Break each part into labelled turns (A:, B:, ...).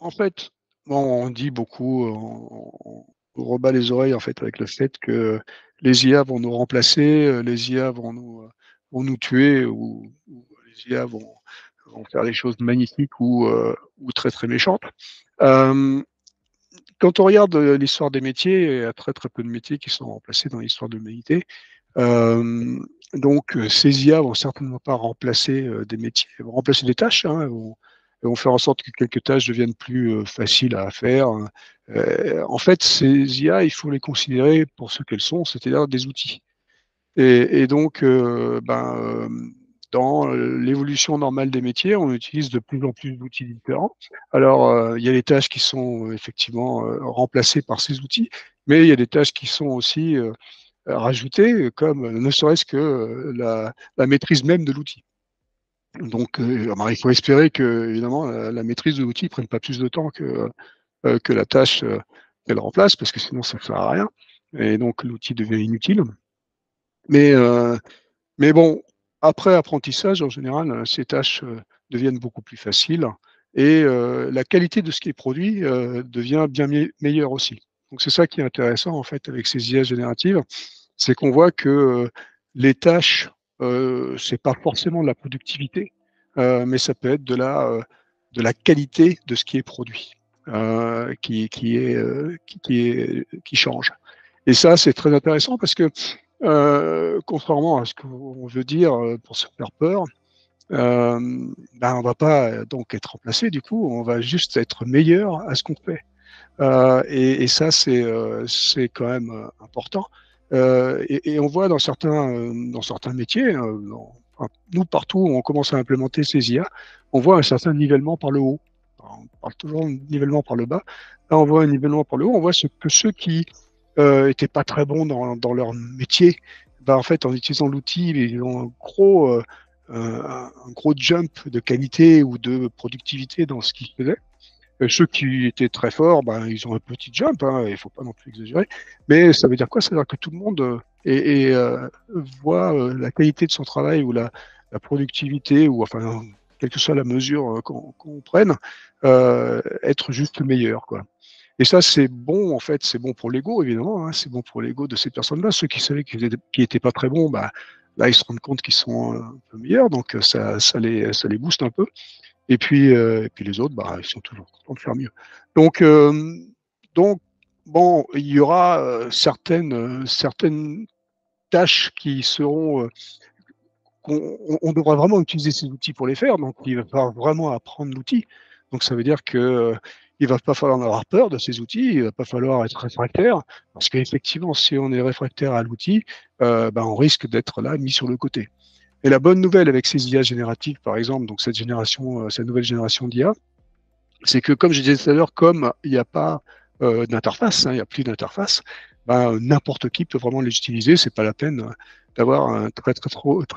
A: En fait, bon, on dit beaucoup, on rebat les oreilles en fait avec le fait que les IA vont nous remplacer, les IA vont nous tuer ou les IA vont faire des choses magnifiques ou très, très méchantes. Hem, Quand on regarde, l'histoire des métiers, il y a très, très peu de métiers qui sont remplacés dans l'histoire de l'humanité. Donc, ces IA vont certainement pas remplacer, des métiers. Elles vont remplacer des tâches, hein, elles vont faire en sorte que quelques tâches deviennent plus, faciles à faire, hein. En fait, ces IA, il faut les considérer pour ce qu'elles sont, c'est-à-dire des outils. Et donc, dans, l'évolution normale des métiers, on utilise de plus en plus d'outils différents. Alors, il y a les tâches qui sont, effectivement, remplacées par ces outils, mais il y a des tâches qui sont aussi, rajoutées, comme ne serait-ce que, la maîtrise même de l'outil. Donc, il faut espérer que, évidemment, la maîtrise de l'outil prenne pas plus de temps que la tâche, qu'elle remplace, parce que sinon ça ne sert à rien et donc l'outil devient inutile. Mais, heu, mais bon, après apprentissage, en général, ces tâches, deviennent beaucoup plus faciles et la qualité de ce qui est produit, devient bien meilleure aussi. Donc c'est ça qui est intéressant, en fait, avec ces IA génératives, c'est qu'on voit que, les tâches, c'est pas forcément de la productivité, mais ça peut être de la qualité de ce qui est produit, qui change. Et ça, c'est très intéressant parce que, contrairement à ce qu'on veut dire, pour se faire peur, on va pas, donc être remplacé du coup, on va juste être meilleur à ce qu'on fait. Et ça, c'est quand même, important. Et on voit dans certains métiers, enfin, nous, partout où on commence à implémenter ces IA, on voit un certain nivellement par le haut. Alors, on parle toujours de nivellement par le bas. Là, on voit un nivellement par le haut. On voit que ceux qui étaient pas très bons dans leur métier, en fait, en utilisant l'outil, ils ont un gros jump de qualité ou de productivité dans ce qu'ils faisaient. Ceux qui étaient très forts, ils ont un petit jump, hein, il ne faut pas non plus exagérer. Mais ça veut dire quoi? Ça veut dire que tout le monde voit la qualité de son travail ou la productivité, ou enfin, quelle que soit la mesure qu'on prenne, être juste meilleur, quoi. Et ça, c'est bon, en fait, c'est bon pour l'ego, évidemment, hein, c'est bon pour l'ego de ces personnes-là. Ceux qui savaient qu'ils n'étaient pas très bons, là, ils se rendent compte qu'ils sont un peu meilleurs, donc ça les booste un peu. Et puis les autres, ils sont toujours contents de faire mieux. Donc, donc bon, il y aura certaines tâches qui seront, on devra vraiment utiliser ces outils pour les faire, donc il va falloir vraiment apprendre l'outil. Donc ça veut dire que, il va pas falloir en avoir peur de ces outils, il va pas falloir être réfractaire, parce qu'effectivement, si on est réfractaire à l'outil, on risque d'être là, mis sur le côté. Et la bonne nouvelle avec ces IA génératives, par exemple, donc cette nouvelle génération d'IA, c'est que, comme je disais tout à l'heure, comme il n'y a pas d'interface, hein, il n'y a plus d'interface, n'importe qui peut vraiment les utiliser. C'est pas la peine d'avoir un très,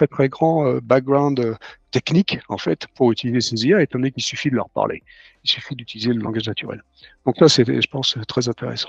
A: très grand background technique, en fait, pour utiliser ces IA, étant donné qu'il suffit de leur parler. Il suffit d'utiliser le langage naturel. Donc là, c'est, je pense, très intéressant.